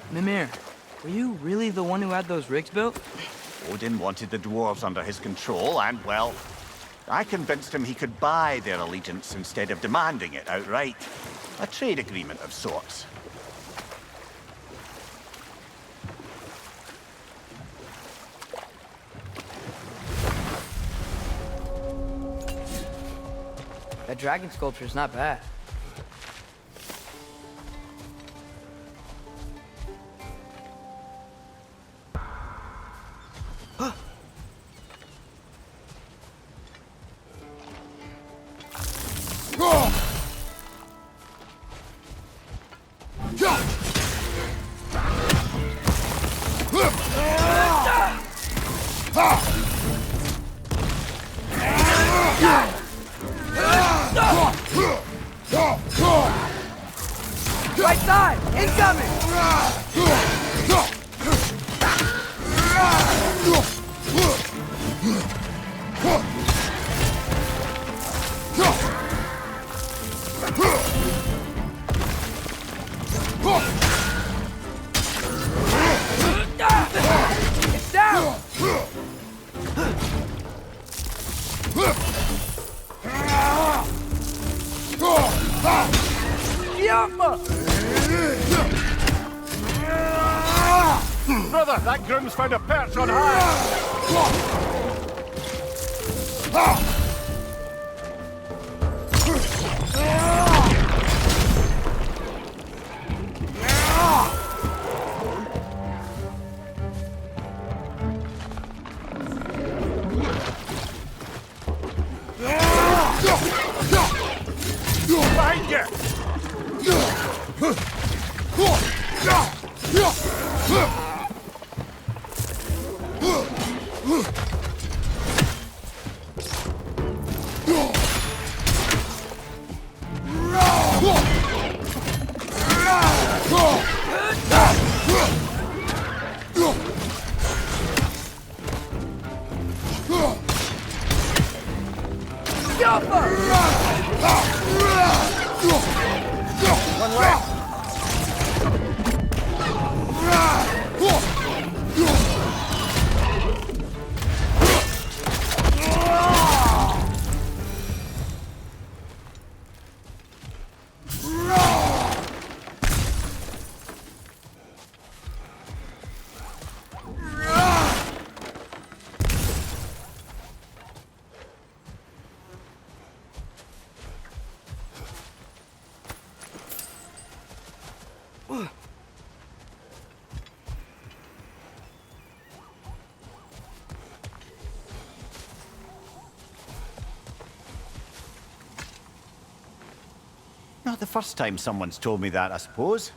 Mimir, were you really the one who had those rigs built? Odin wanted the dwarves under his control, and, well, I convinced him he could buy their allegiance instead of demanding it outright. A trade agreement of sorts. That dragon sculpture's not bad. Right side! Incoming! It's down! Brother, that groom's found a perch on high! Behind you! One left! Not the first time someone's told me that, I suppose.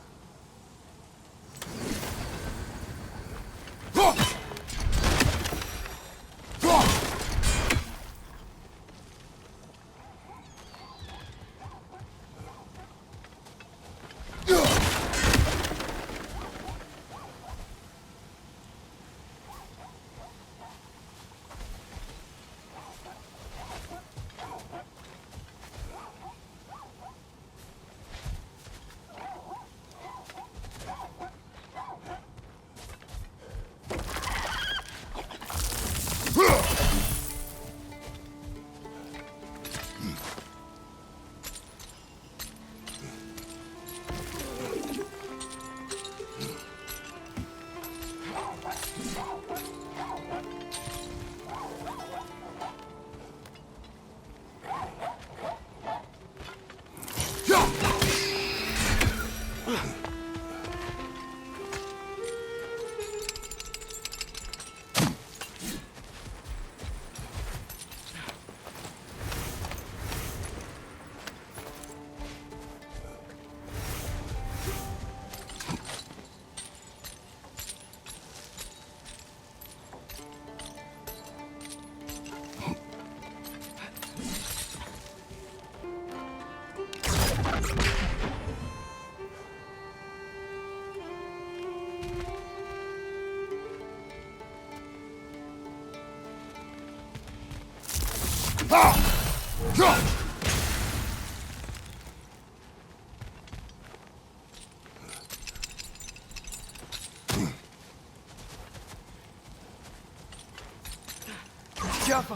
Jump!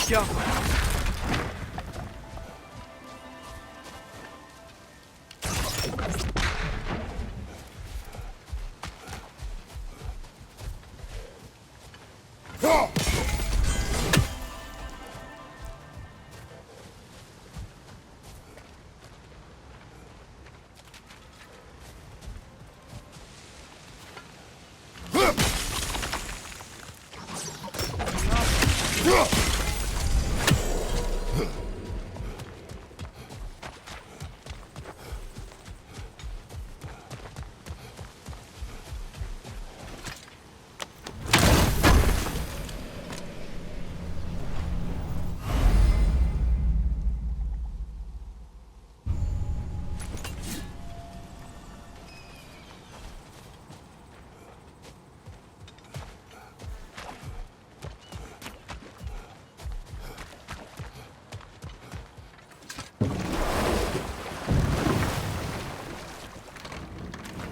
Jump!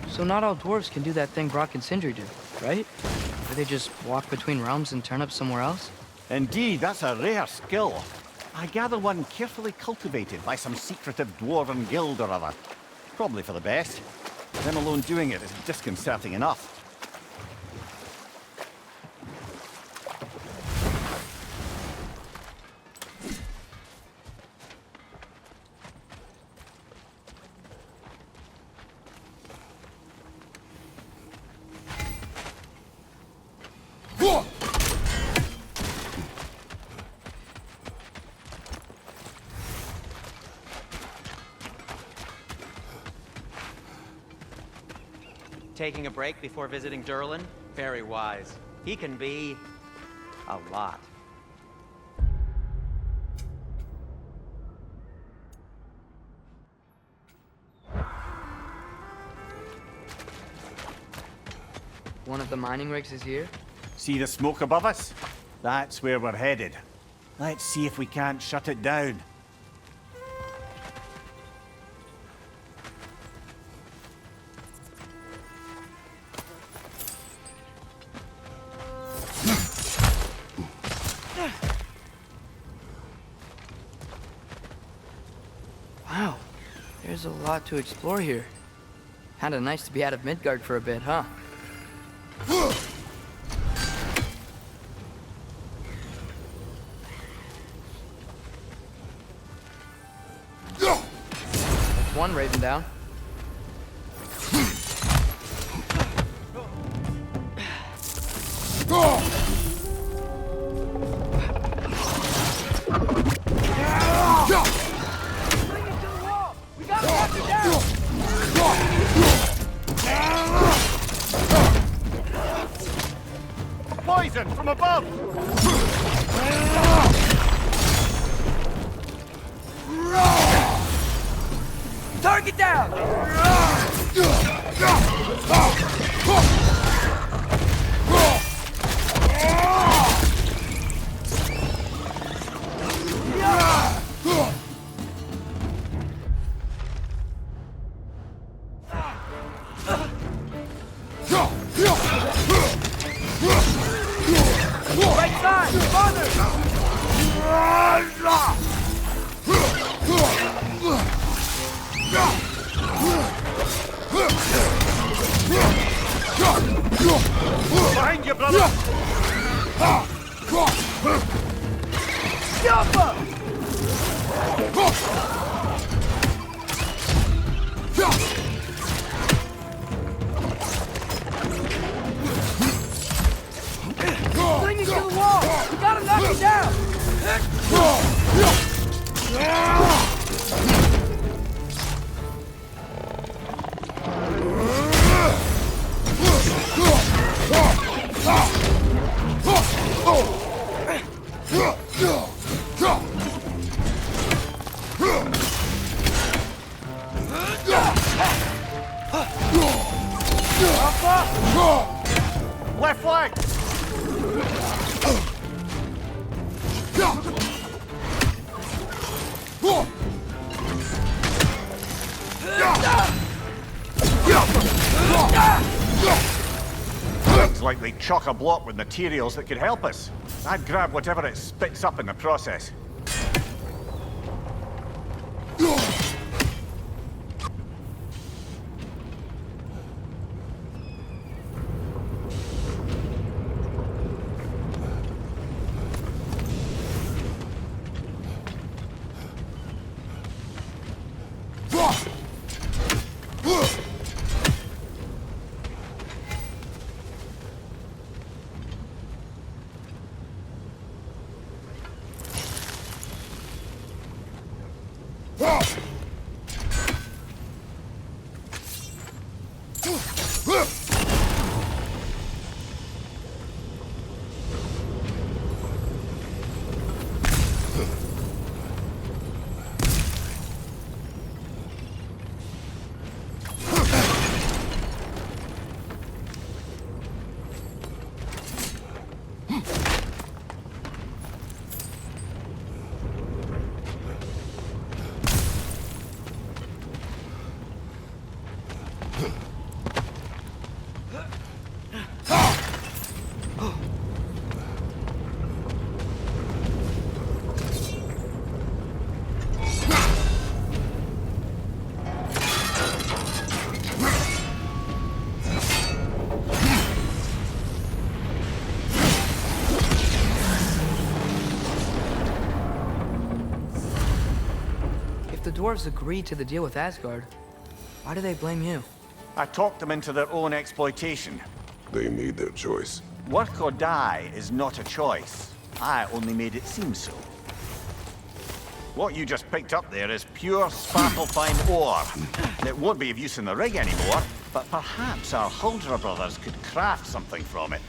So not all dwarves can do that thing Brock and Sindri do, right? Where they just walk between realms and turn up somewhere else? Indeed, that's a rare skill. I gather one carefully cultivated by some secretive dwarven guild or other. Probably for the best. Them alone doing it is disconcerting enough. Taking a break before visiting Durlin? Very wise. He can be a lot. One of the mining rigs is here? See the smoke above us? That's where we're headed. Let's see if we can't shut it down. Wow, there's a lot to explore here. Kinda nice to be out of Midgard for a bit, huh? That's one raven down. Poison from above! Target down! Right side! Farther! Behind you, brother! Jump up! Left flank! Looks like they chock a block with materials that could help us. I'd grab whatever it spits up in the process. If the dwarves agreed to the deal with Asgard, why do they blame you? I talked them into their own exploitation. They made their choice. Work or die is not a choice. I only made it seem so. What you just picked up there is pure sparkle-fine ore. It won't be of use in the rig anymore, but perhaps our Huldra brothers could craft something from it.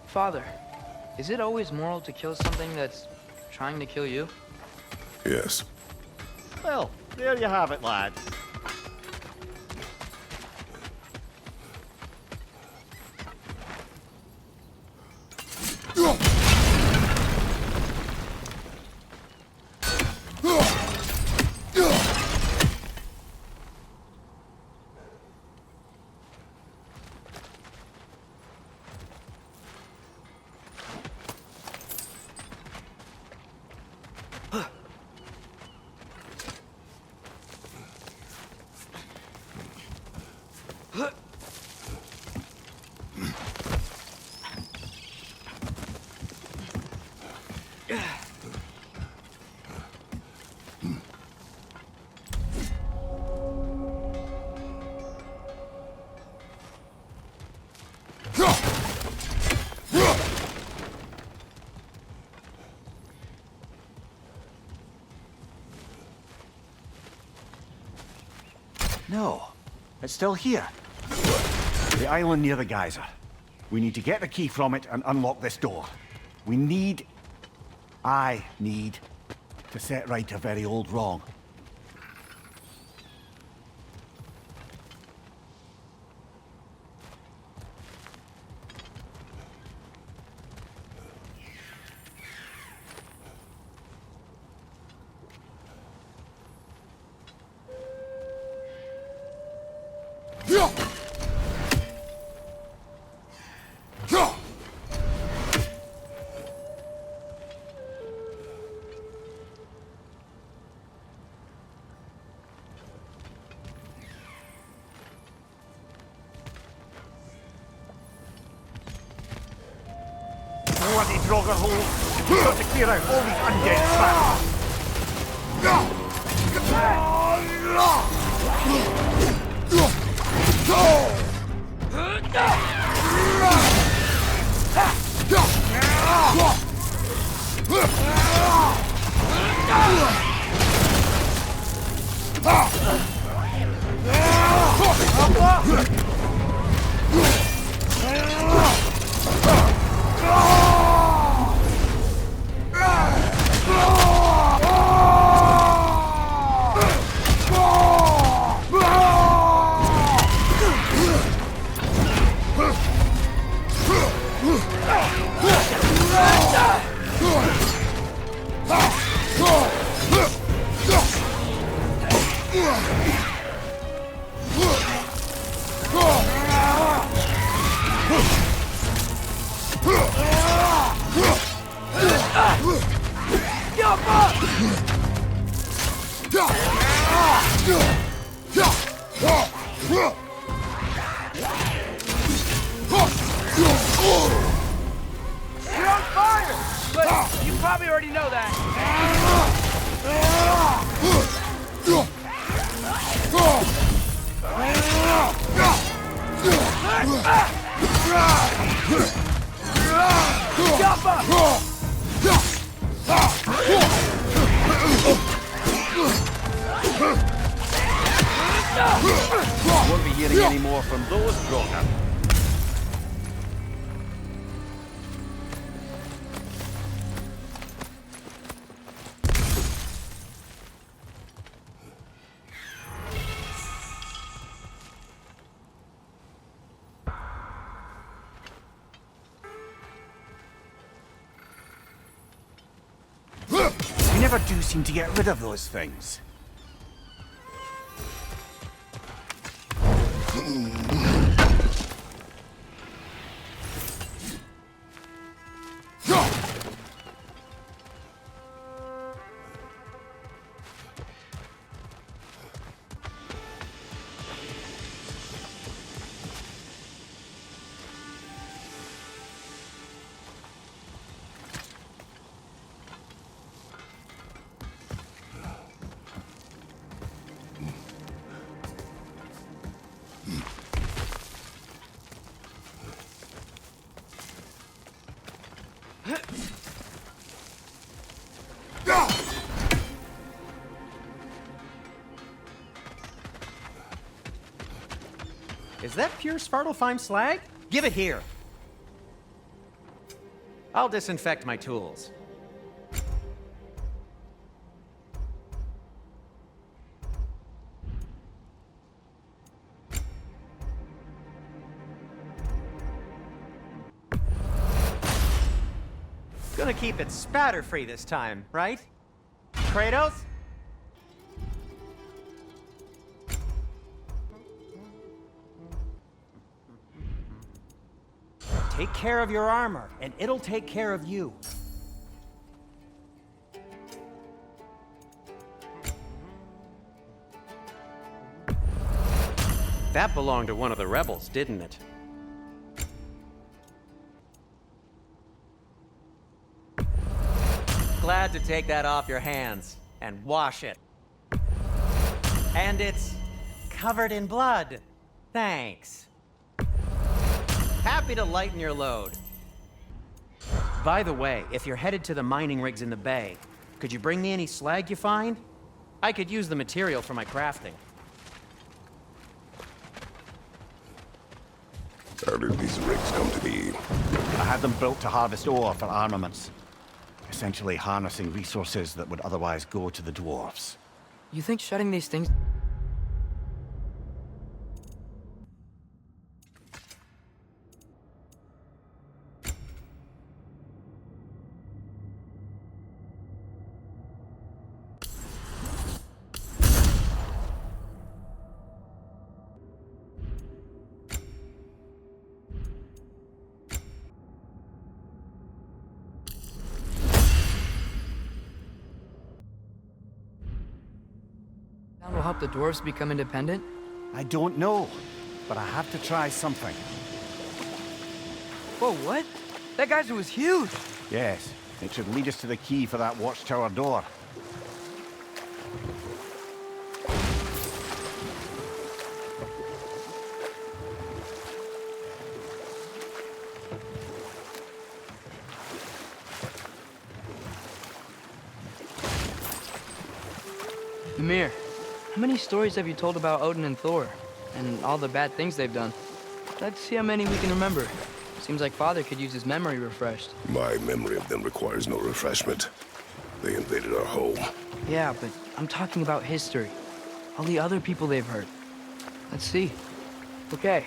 Father, is it always moral to kill something that's trying to kill you? Yes. Well, there you have it, lad. No, it's still here. The island near the geyser. We need to get the key from it and unlock this door. I need to set right a very old wrong. Bloody Draugr hole! We've got to clear out all these undead traps! You're on fire! But you probably already know that. Won't be hearing any more from those Draugr. You never do seem to get rid of those things. Is that pure Svartalfheim slag? Give it here. I'll disinfect my tools. Gonna keep it spatter-free this time, right? Kratos? Take care of your armor, and it'll take care of you. That belonged to one of the rebels, didn't it? Glad to take that off your hands and wash it. And it's covered in blood. Thanks. Happy to lighten your load. By the way, if you're headed to the mining rigs in the bay, could you bring me any slag you find? I could use the material for my crafting. How did these rigs come to be? I had them built to harvest ore for armaments. essentially harnessing resources that would otherwise go to the dwarves. You think shutting these things... will help the dwarves become independent? I don't know, but I have to try something. Whoa, what? That geyser was huge! Yes, it should lead us to the key for that watchtower door. Ymir, how many stories have you told about Odin and Thor? And all the bad things they've done? Let's see how many we can remember. Seems like Father could use his memory refreshed. My memory of them requires no refreshment. They invaded our home. Yeah, but I'm talking about history. All the other people they've hurt. Let's see. Okay,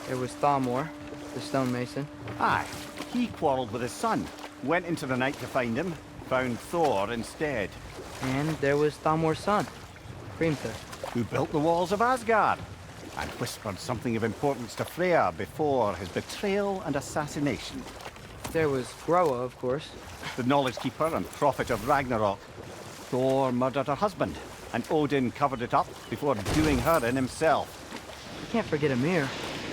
there was Thalmor, the stonemason. Aye, he quarreled with his son, went into the night to find him, found Thor instead. And there was Thalmor's son, Hrimthur. Who built the walls of Asgard, and whispered something of importance to Freya before his betrayal and assassination. There was Groa, of course. The knowledge keeper and prophet of Ragnarok. Thor murdered her husband, and Odin covered it up before doing her in himself. You can't forget Ymir,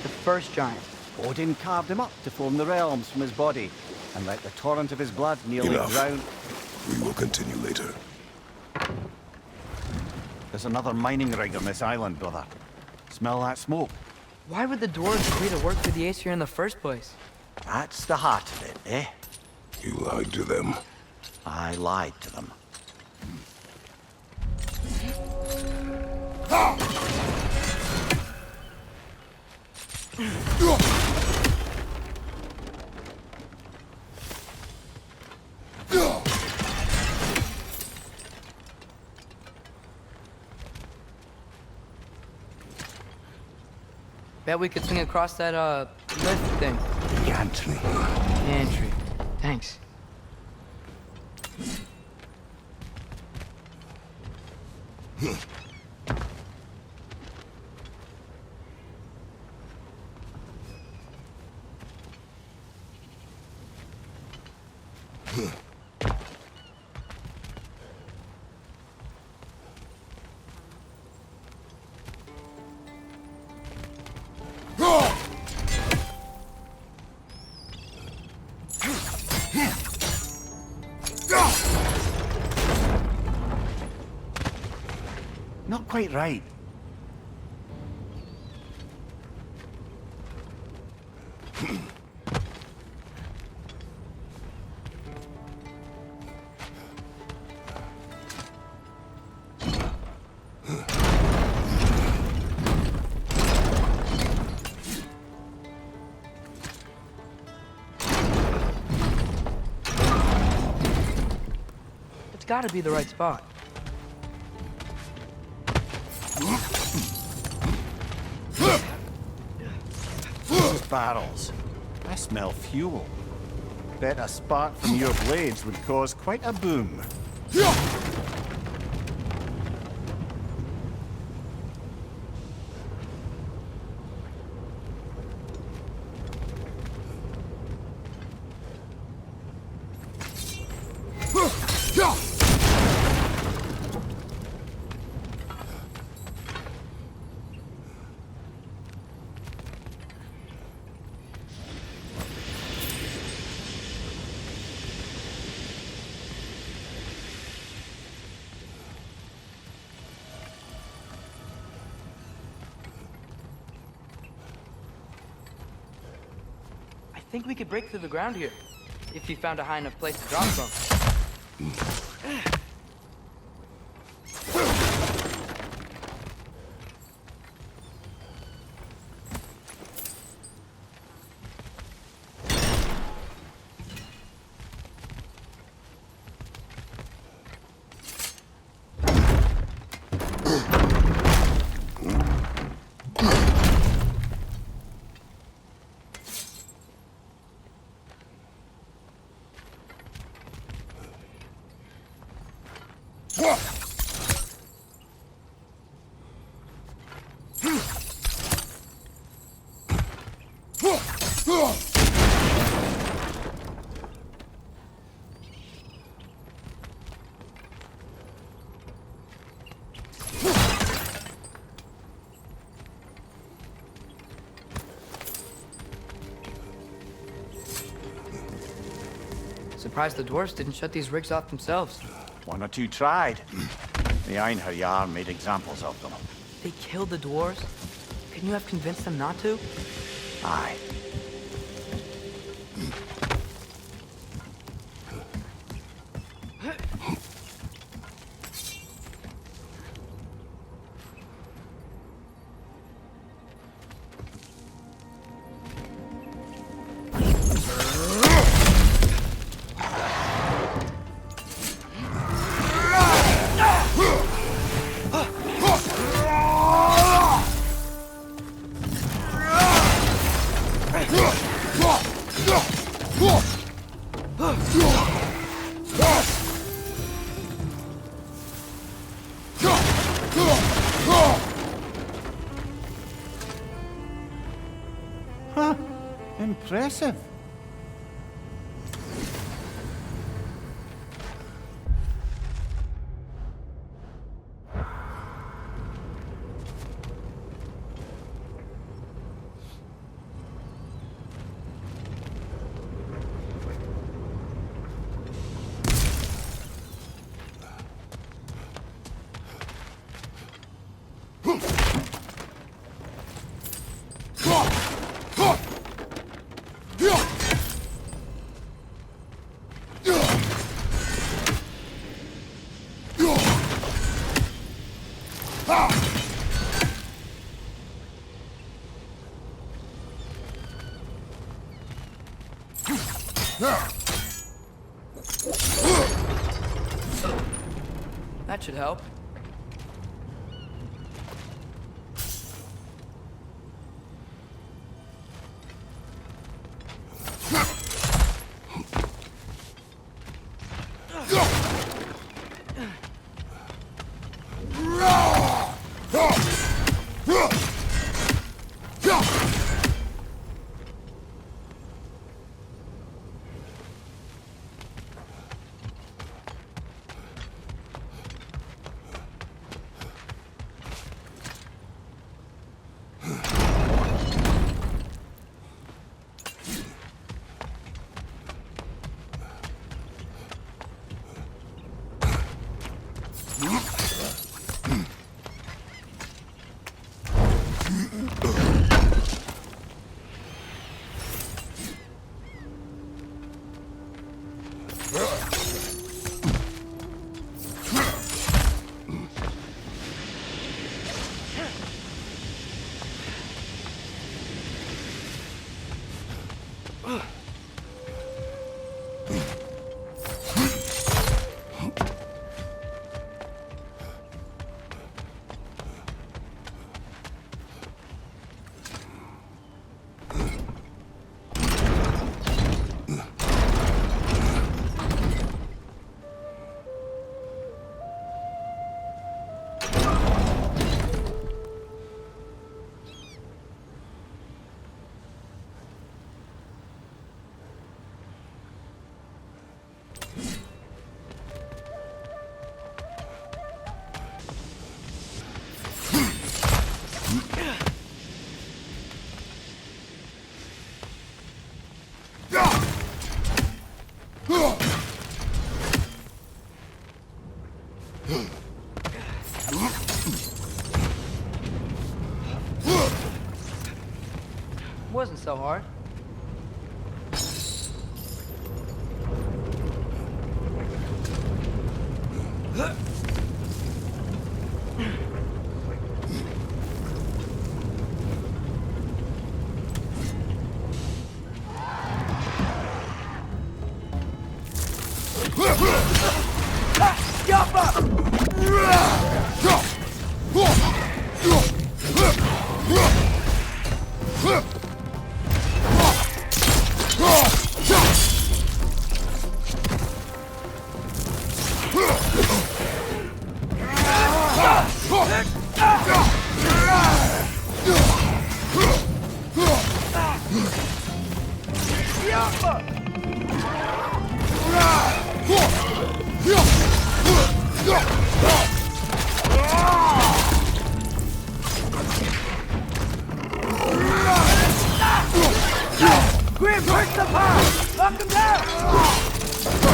the first giant. Odin carved him up to form the realms from his body, and let the torrent of his blood nearly Enough. drown. We will continue later. There's another mining rig on this island, brother. Smell that smoke? Why would the dwarves agree to work for the Aesir in the first place? That's the heart of it, eh? You lied to them. I lied to them. Bet we could swing across that, lift thing. Gantry. Gantry. Thanks. Not quite right. It's gotta be the right spot. Those barrels. I smell fuel. Bet a spark from your blades would cause quite a boom. I think we could break through the ground here, if you found a high enough place to drop from. surprised the dwarves didn't shut these rigs off themselves. One or two tried. The Einherjar made examples of them. They killed the dwarves? Couldn't you have convinced them not to? Aye. Huh. Impressive. That should help. Wasn't so hard. Grim, break the power! Knock him down!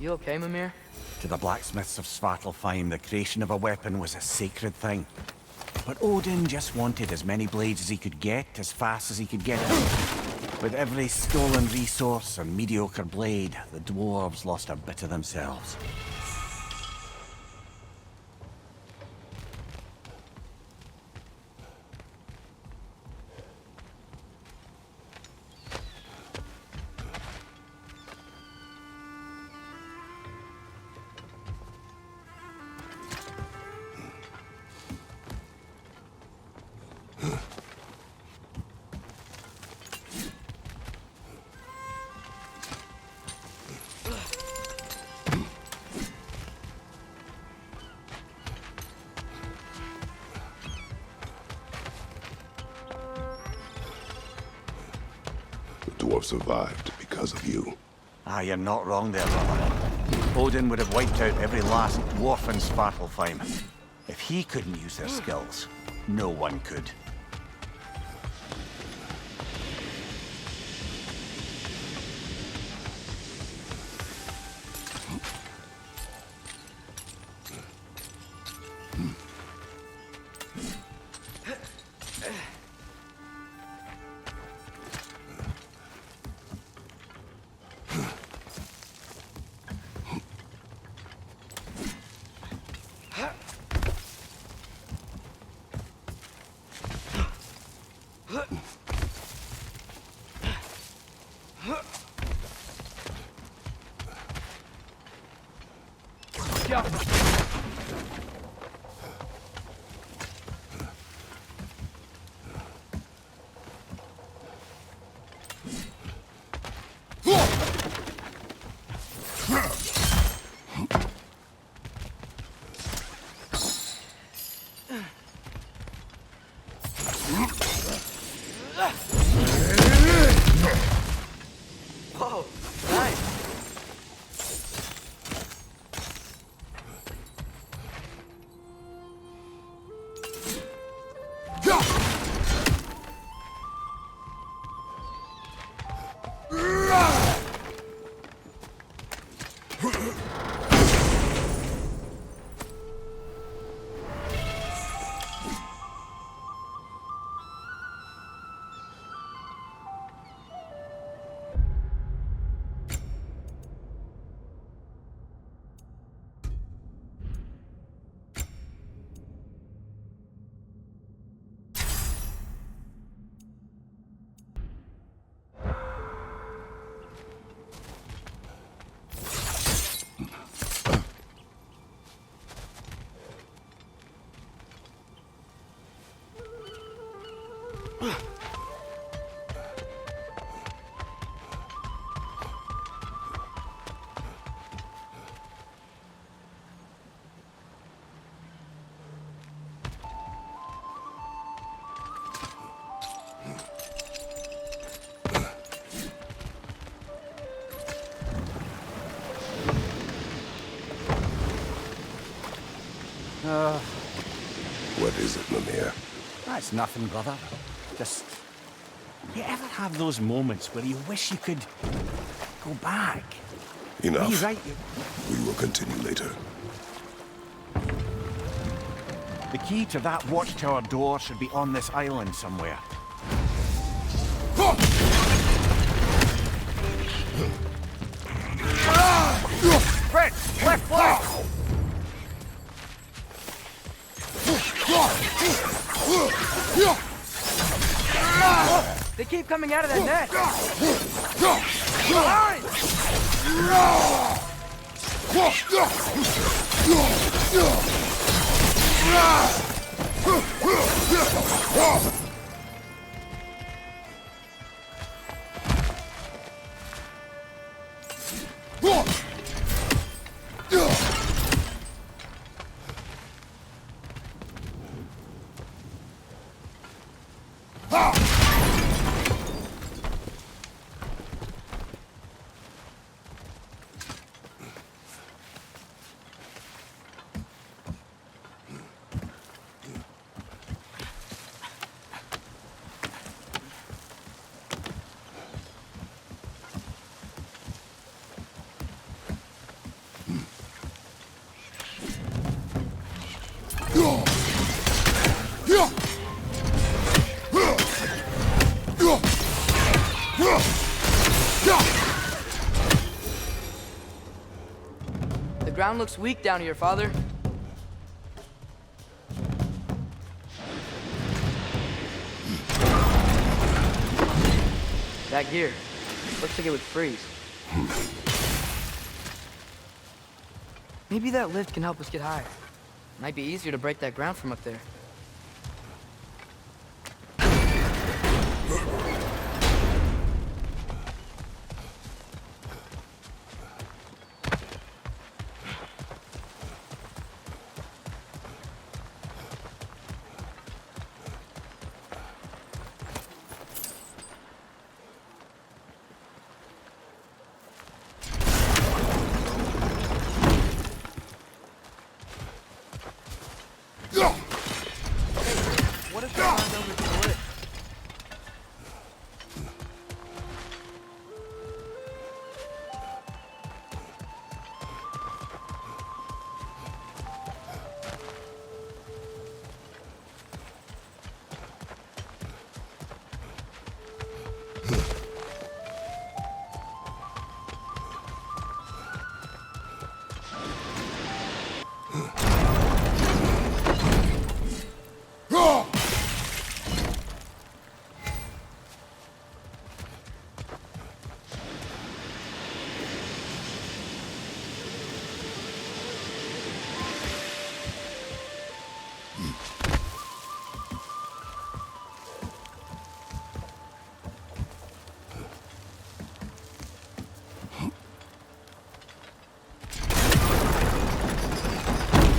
You okay, Mimir? To the blacksmiths of Svartalfheim, the creation of a weapon was a sacred thing. But Odin just wanted as many blades as he could get, as fast as he could get them. With every stolen resource and mediocre blade, the dwarves lost a bit of themselves. The dwarf survived because of you. Ah, you're not wrong there, brother. Odin would have wiped out every last dwarf in Svartalfheim. If he couldn't use their skills, no one could. Whoa, nice. What is it, Mimir? That's nothing, brother. Just... You ever have those moments where you wish you could... go back? Enough. Rewrite We will continue later. The key to that watchtower door should be on this island somewhere. Fred! Left flank! They keep coming out of that net. ground looks weak down here, Father. That gear. Looks like it would freeze. Maybe that lift can help us get higher. Might be easier to break that ground from up there. What if we climbed over to the lift?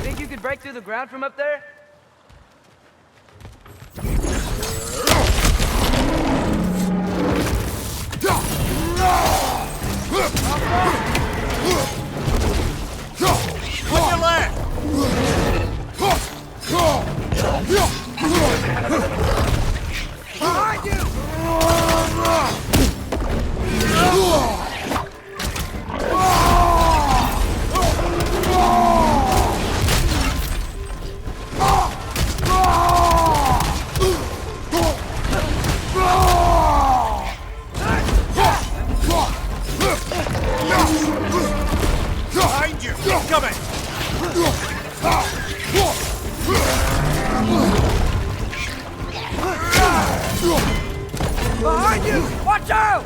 Think you could break through the ground from up there? On your left! Behind you! Behind you! Coming! Behind you! Watch out!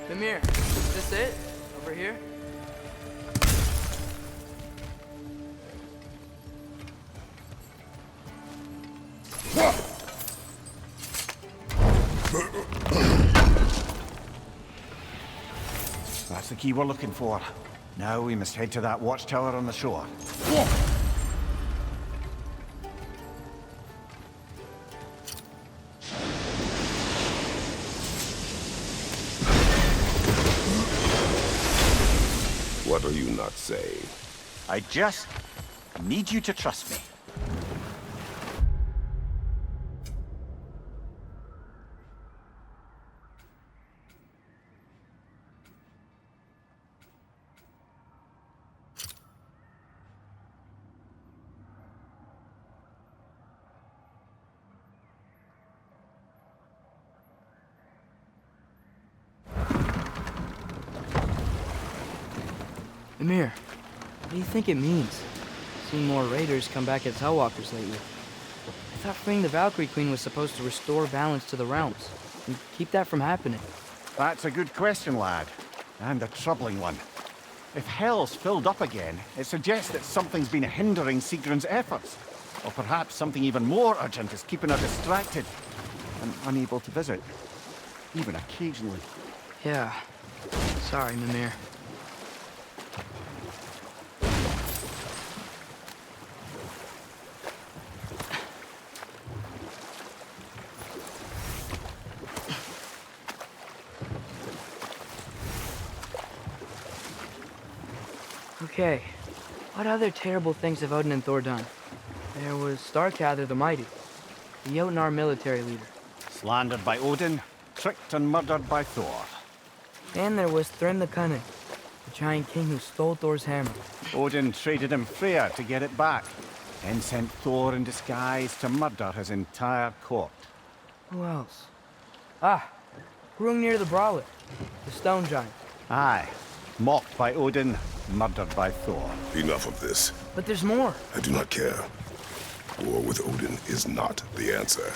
Mimir, is this it? Over here? That's the key we're looking for. Now we must head to that watchtower on the shore. What are you not saying? I just need you to trust me. Mimir, what do you think it means? Seeing more raiders come back as Hellwalkers lately. I thought freeing the Valkyrie Queen was supposed to restore balance to the realms and keep that from happening. That's a good question, lad. And a troubling one. If Hell's filled up again, it suggests that something's been hindering Sigrun's efforts. Or perhaps something even more urgent is keeping her distracted and unable to visit. Even occasionally. Yeah. Sorry, Mimir. Okay, what other terrible things have Odin and Thor done? There was Starkather the Mighty, the Jotnar military leader. Slandered by Odin, tricked and murdered by Thor. And there was Thrym the Cunning, the giant king who stole Thor's hammer. Odin traded him Freya to get it back, then sent Thor in disguise to murder his entire court. Who else? Ah, Hrungnir the Brawler, the stone giant. Aye, mocked by Odin, murdered by Thor. Enough of this. But there's more. I do not care. War with Odin is not the answer.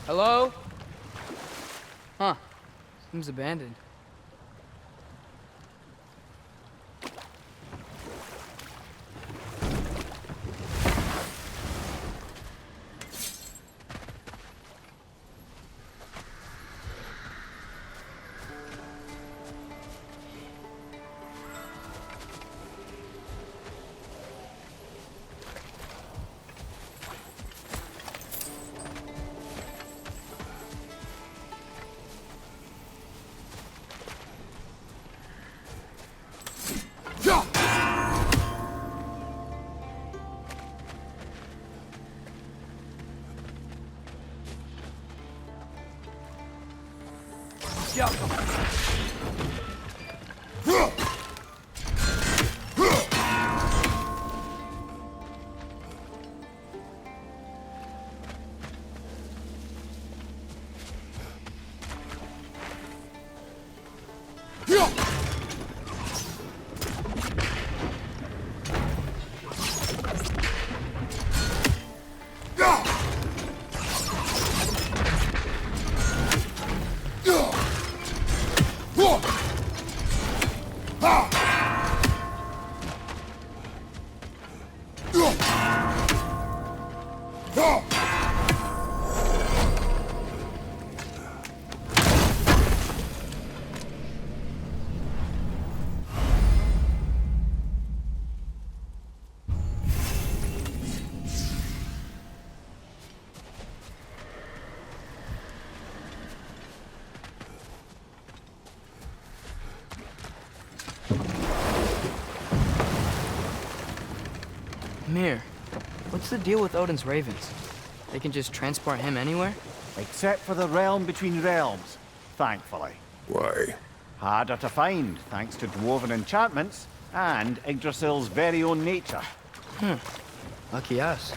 Hello? Huh. Seems abandoned. Mir, what's the deal with Odin's ravens? They can just transport him anywhere? Except for the realm between realms, thankfully. Why? Harder to find, thanks to dwarven enchantments and Yggdrasil's very own nature. Lucky us.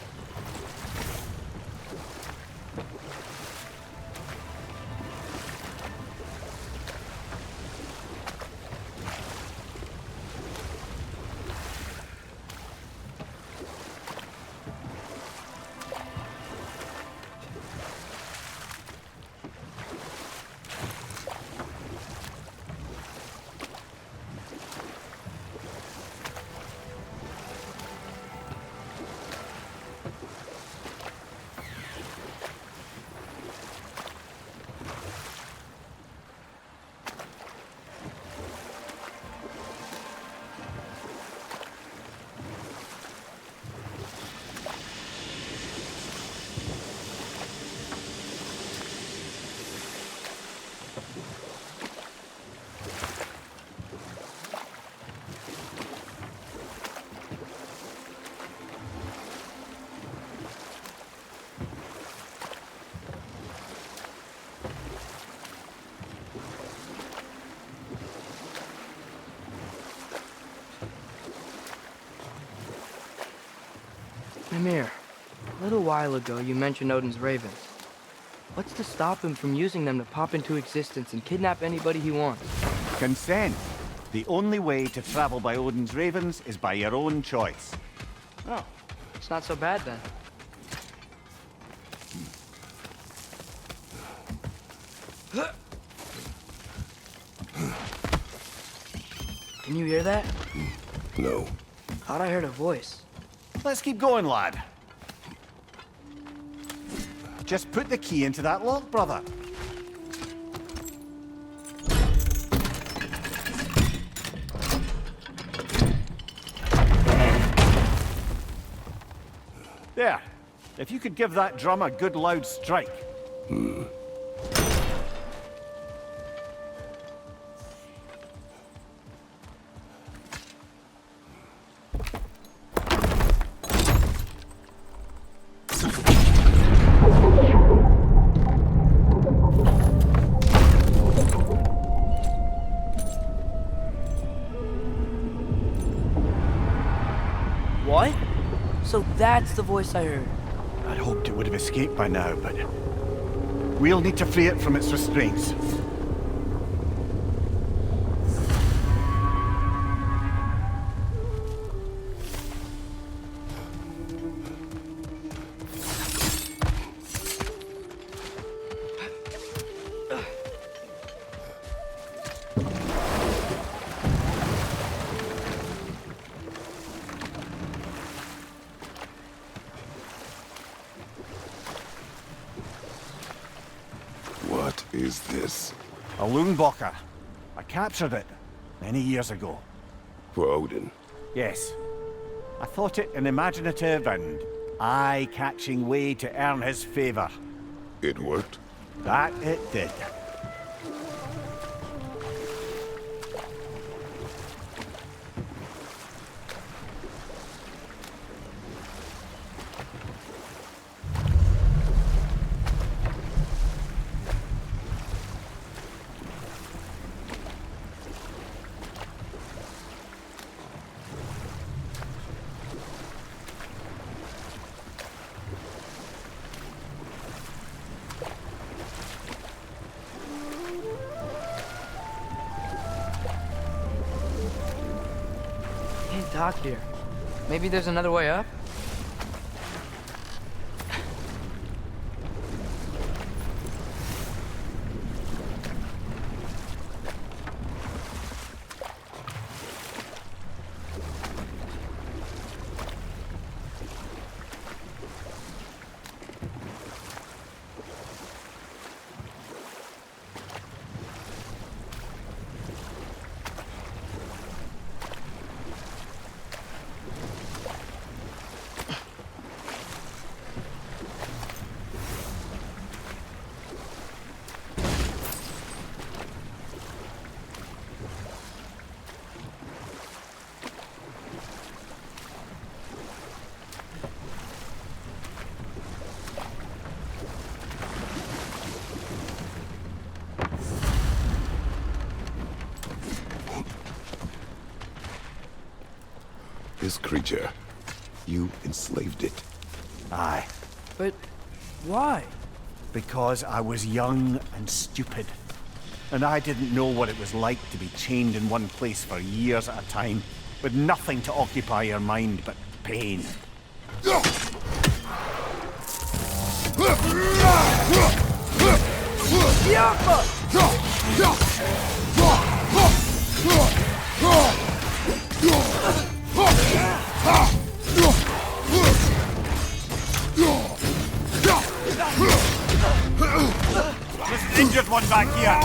Mimir, a little while ago you mentioned Odin's ravens. What's to stop him from using them to pop into existence and kidnap anybody he wants? Consent. The only way to travel by Odin's ravens is by your own choice. Oh, it's not so bad then. Can you hear that? No. Thought I heard a voice. Let's keep going, lad. Just put the key into that lock, brother. There. If you could give that drum a good loud strike. that's the voice I heard. I'd hoped it would have escaped by now, but we'll need to free it from its restraints. What is this? A Loonbocker. I captured it many years ago. For Odin. Yes. I thought it an imaginative and eye-catching way to earn his favor. It worked? That it did. Can't dock here. Maybe there's another way up? This creature, you enslaved it. Aye. But why? Because I was young and stupid. And I didn't know what it was like to be chained in one place for years at a time, with nothing to occupy your mind but pain. There's an injured one back here.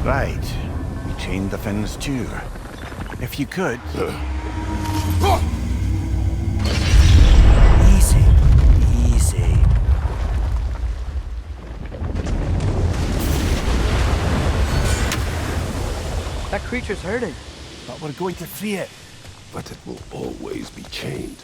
Right. You chained the fins too. If you could... Easy. Easy. That creature's hurting. But we're going to free it. But it will always be chained.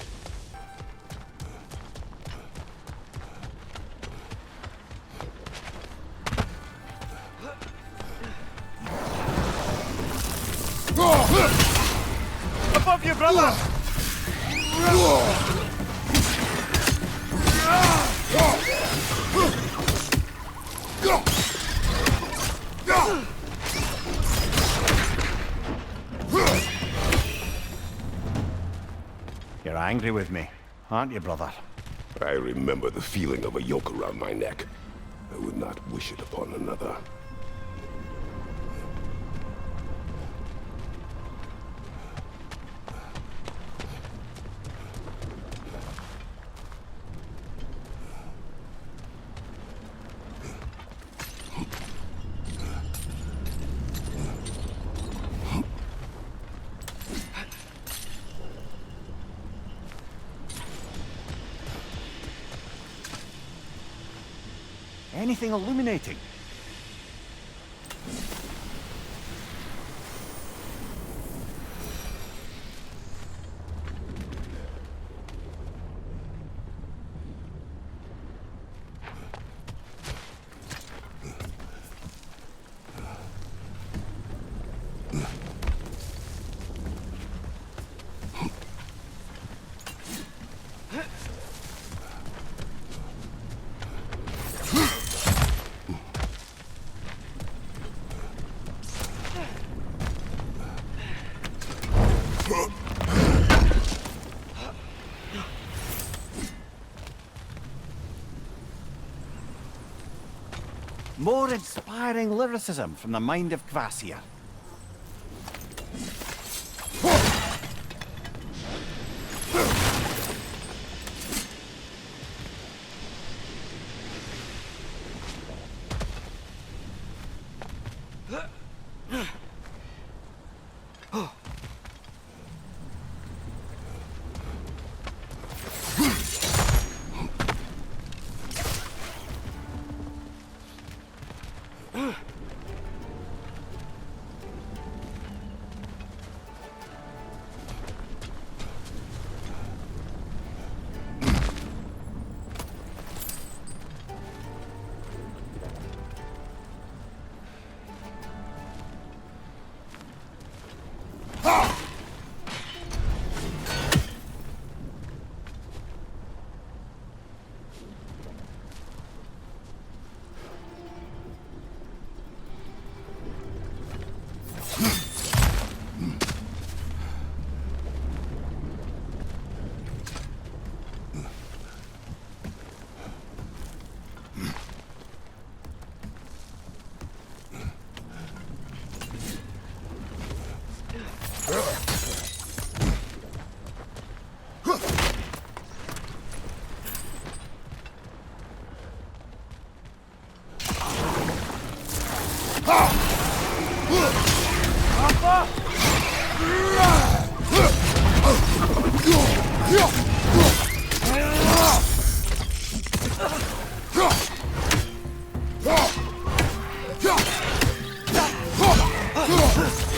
You're angry with me, aren't you, brother? I remember the feeling of a yoke around my neck. I would not wish it upon another. Anything illuminating? More inspiring lyricism from the mind of Kvasir.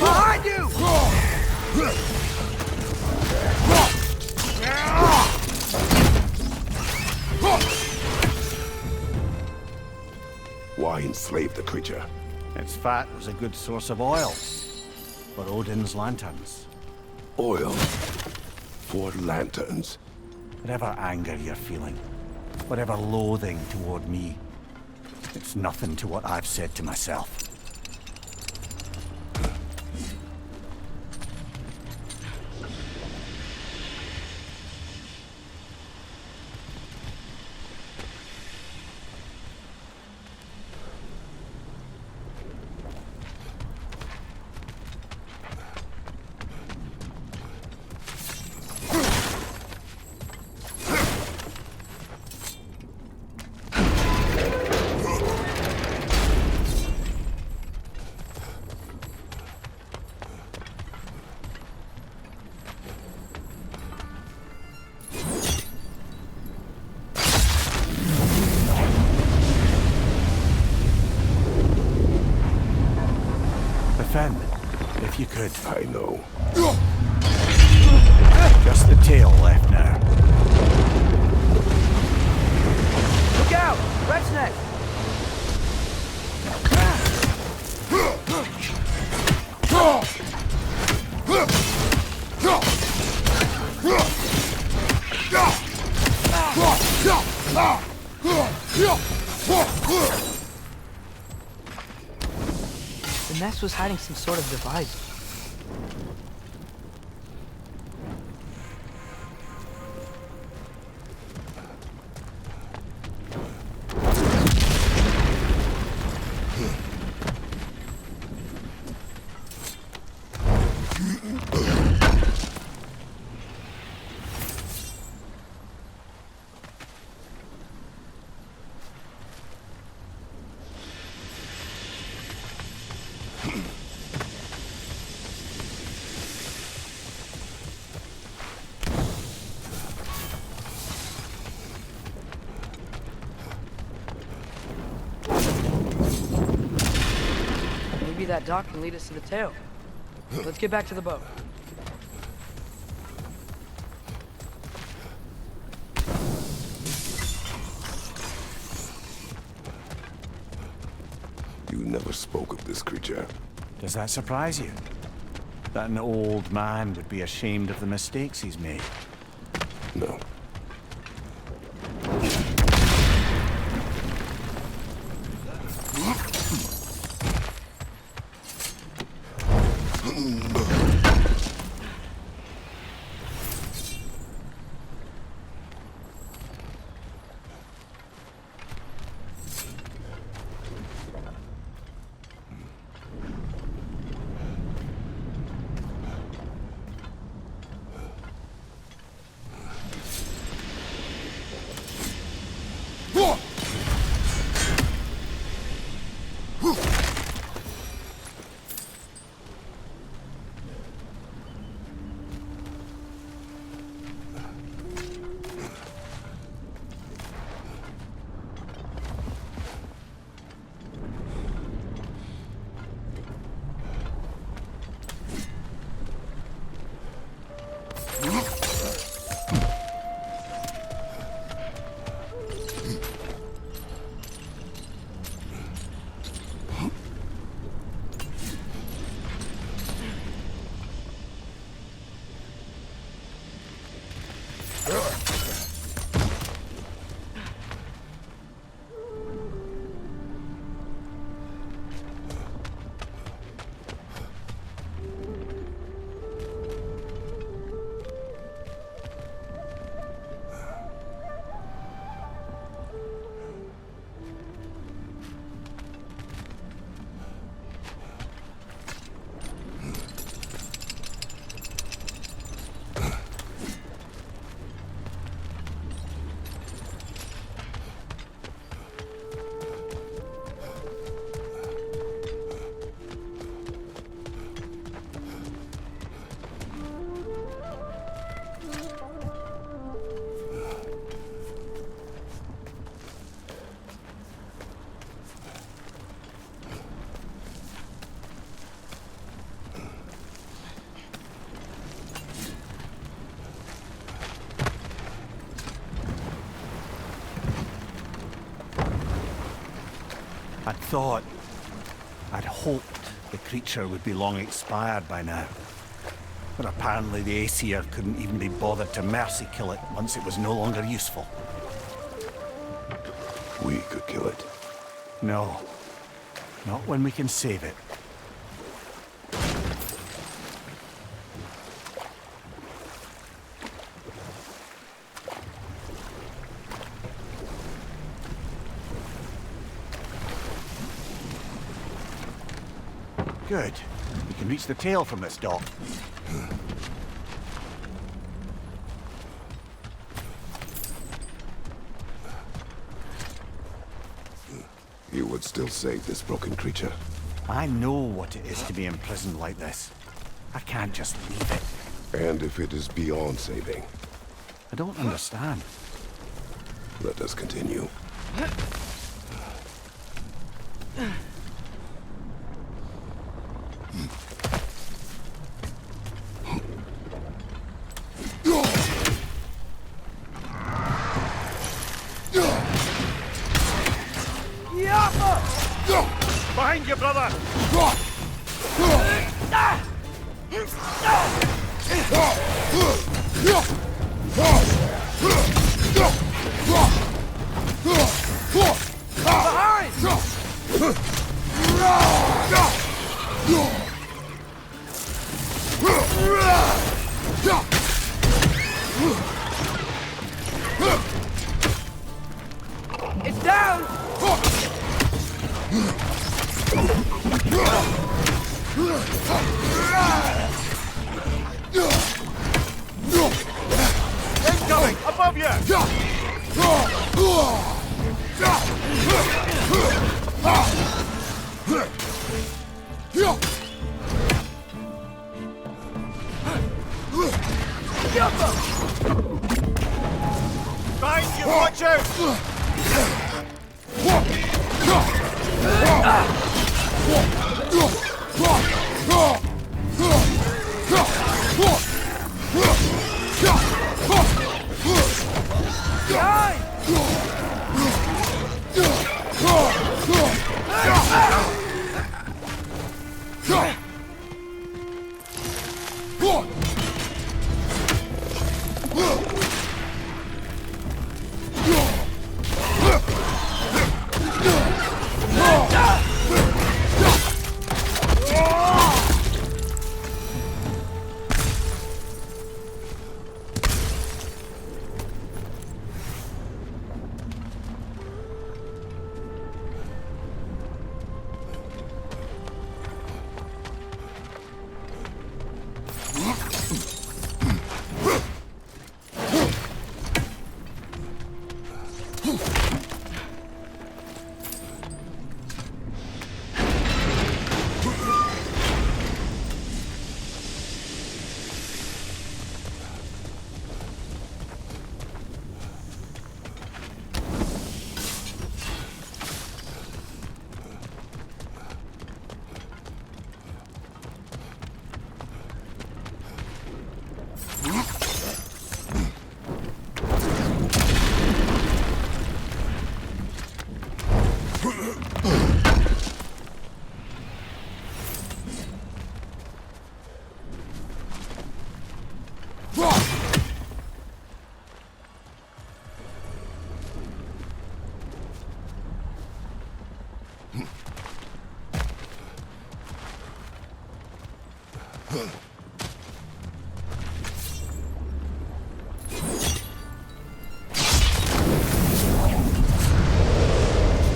Behind you! Why enslave the creature? Its fat was a good source of oil for Odin's lanterns. Oil for lanterns. Whatever anger you're feeling, whatever loathing toward me, it's nothing to what I've said to myself. Defend, if you could. I know. Just the tail left now. Look out! Red's neck! The nest was hiding some sort of device. Maybe that dock can lead us to the tail. Let's get back to the boat. You never spoke of this creature. Does that surprise you? That an old man would be ashamed of the mistakes he's made? No. I'd hoped the creature would be long expired by now. But apparently the Aesir couldn't even be bothered to mercy kill it once it was no longer useful. We could kill it. No. Not when we can save it. Good. We can reach the tail from this dock. You would still save this broken creature. I know what it is to be imprisoned like this. I can't just leave it. And if it is beyond saving, I don't understand. let us continue. Behind you, brother! It's down! Incoming! Above you! Behind you! Watch out!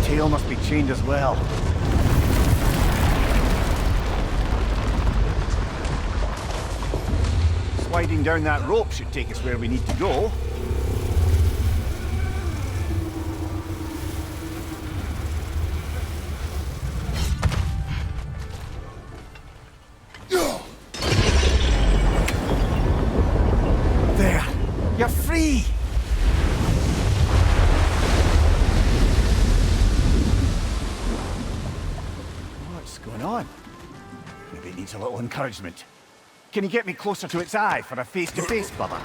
Tail must be chained as well. Sliding down that rope should take us where we need to go. There! You're free! What's going on? Maybe it needs a little encouragement. Can you get me closer to its eye for a face-to-face, Bubba?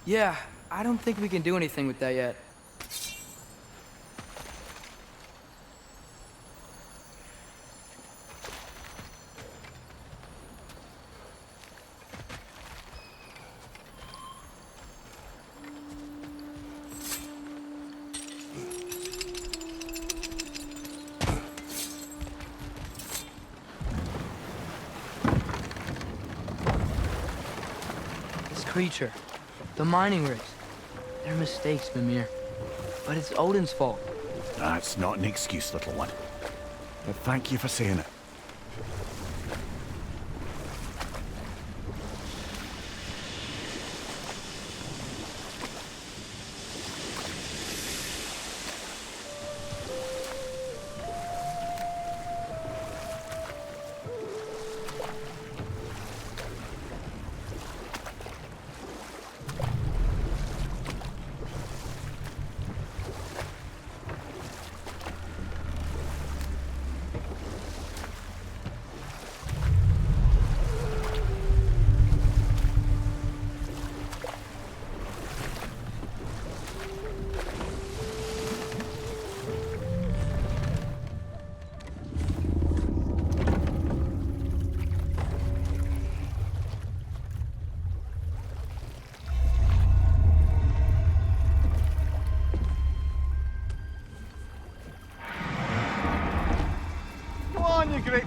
Yeah, I don't think we can do anything with that yet. This creature. The mining rigs. They're mistakes, Mimir. But it's Odin's fault. That's not an excuse, little one. But thank you for saying it.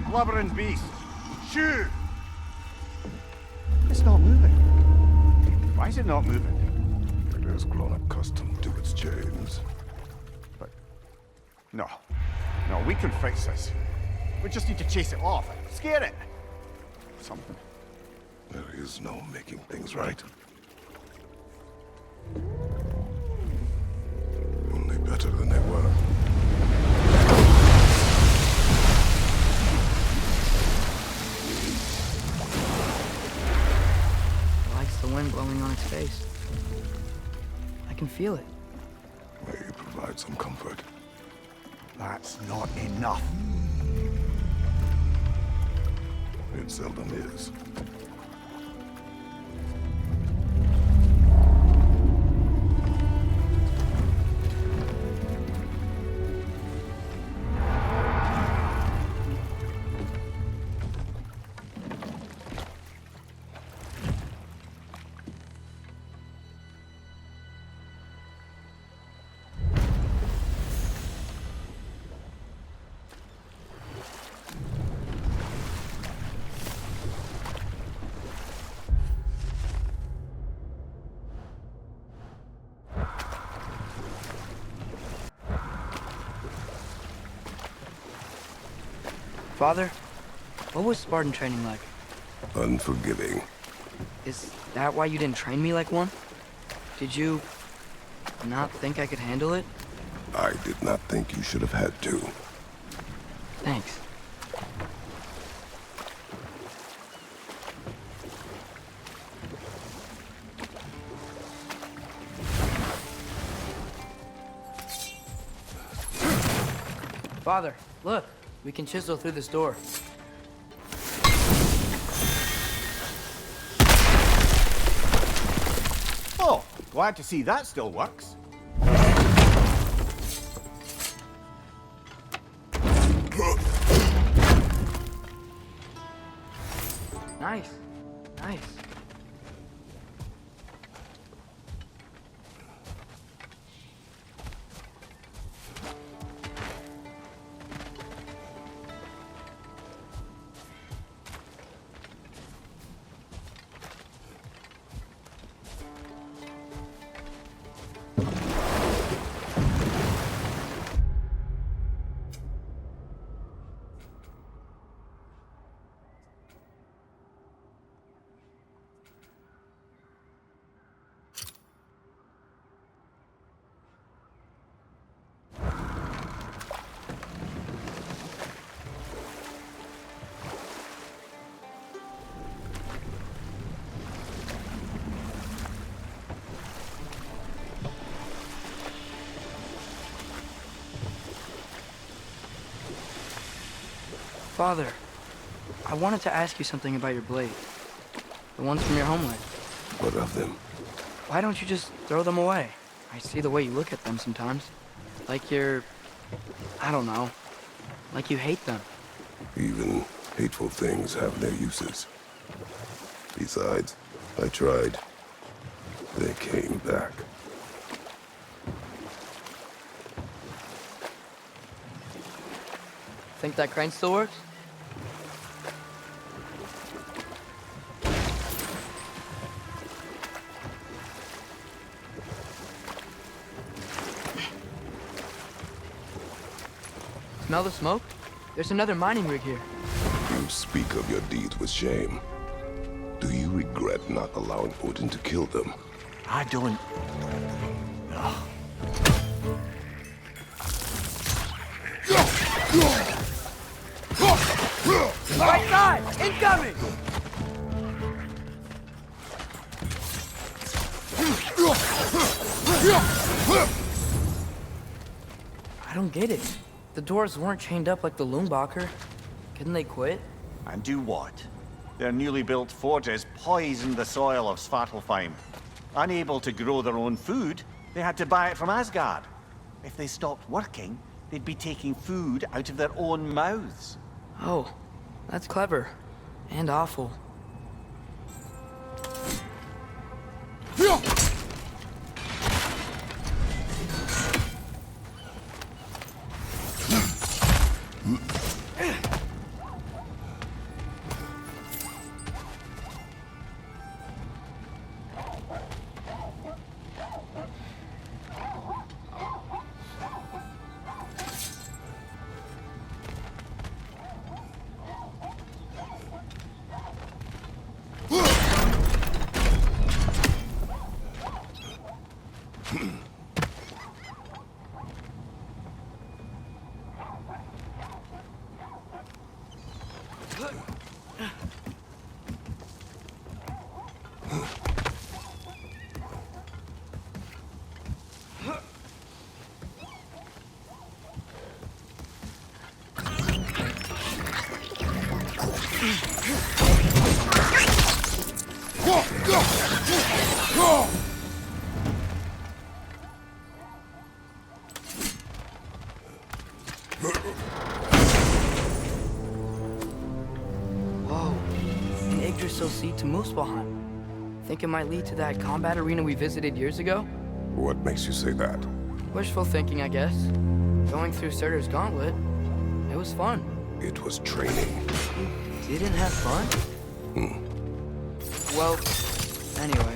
blubbering beast! Shoo! It's not moving. Why is it not moving? It has grown accustomed to its chains. But... No. No, we can fix this. We just need to chase it off. Scare it. Something. There is no making things right. Only better than they were. It likes the wind blowing on its face. I can feel it. May you provide some comfort. That's not enough. It seldom is. Father, what was Spartan training like? Unforgiving. Is that why you didn't train me like one? Did you not think I could handle it? I did not think you should have had to. Thanks. Father, look. We can chisel through this door. Oh, glad to see that still works. Nice. Nice. Father, I wanted to ask you something about your blade. The ones from your homeland. What of them? Why don't you just throw them away? I see the way you look at them sometimes. Like you're... I don't know. Like you hate them. Even hateful things have their uses. Besides, I tried. They came back. Think that crane still works? Smell the smoke? There's another mining rig here. You speak of your deeds with shame. Do you regret not allowing Odin to kill them? I don't... Ugh. Right side! Incoming! I don't get it. The doors weren't chained up like the Loombacher. Couldn't they quit? And do what? Their newly built forges poisoned the soil of Svartalfheim. Unable to grow their own food, they had to buy it from Asgard. If they stopped working, they'd be taking food out of their own mouths. Oh, that's clever. And awful. Whoa, an Yggdrasil seed to Muspelheim. Think it might lead to that combat arena we visited years ago? What makes you say that? Wishful thinking, I guess. Going through Surtur's gauntlet, it was fun. It was training. Didn't have fun? Well, anyway,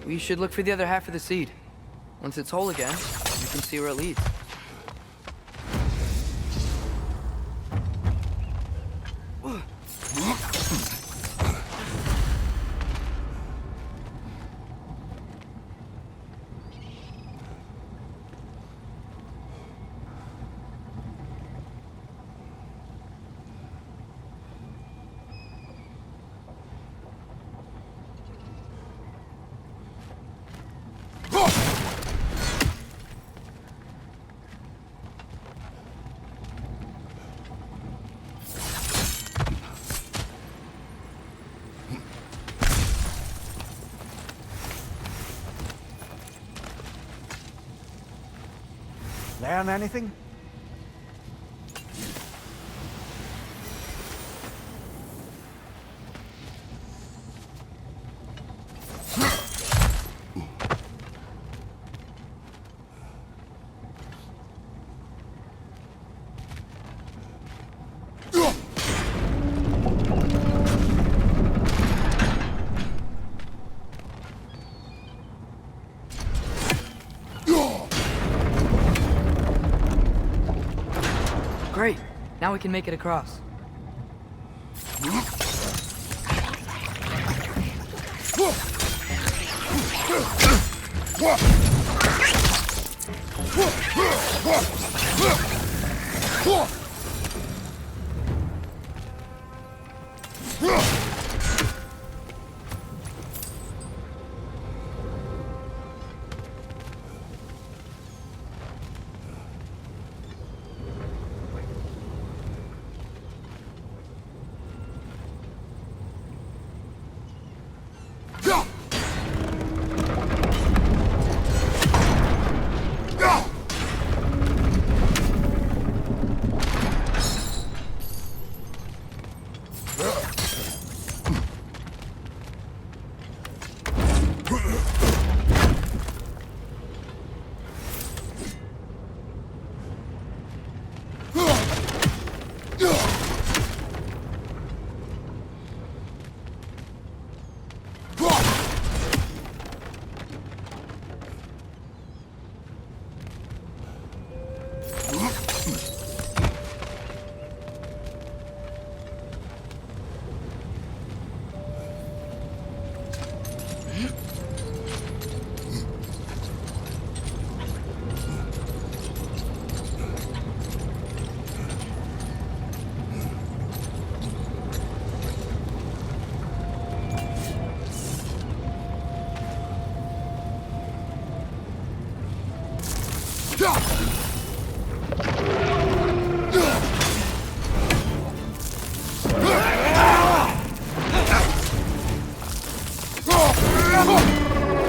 we should look for the other half of the seed. Once it's whole again, we can see where it leads. Learn anything? Great, now we can make it across.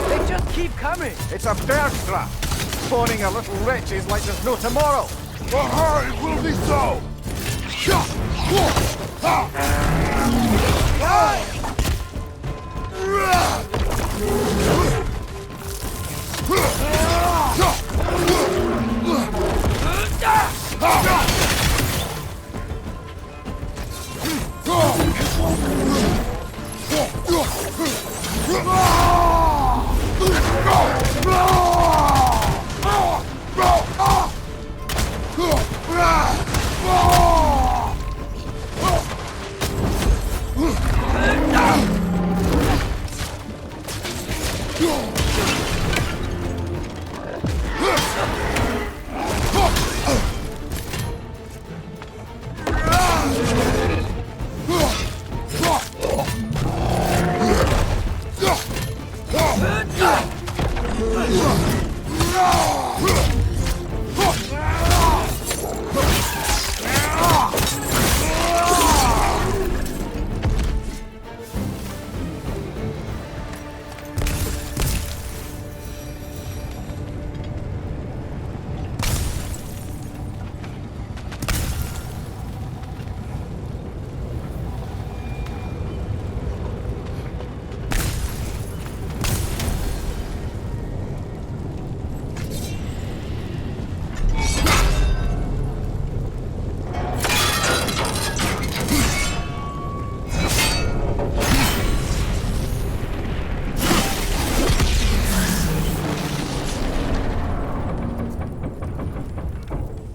They just keep coming! It's a bear trap! Spawning a little wretches like there's no tomorrow! Aha, it will be so!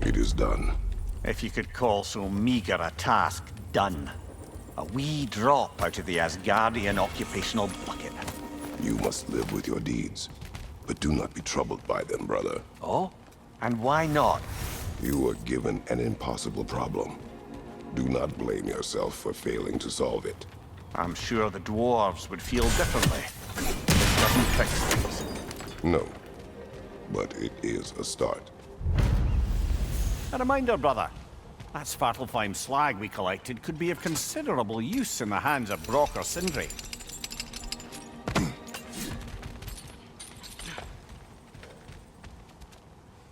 It is done. If you could call so meager a task done. A wee drop out of the Asgardian occupational bucket. You must live with your deeds, but do not be troubled by them, brother. Oh? And why not? You were given an impossible problem. Do not blame yourself for failing to solve it. I'm sure the dwarves would feel differently. This doesn't fix things. No, but it is a start. A reminder, brother. That Svartalfheim slag we collected could be of considerable use in the hands of Brock or Sindri.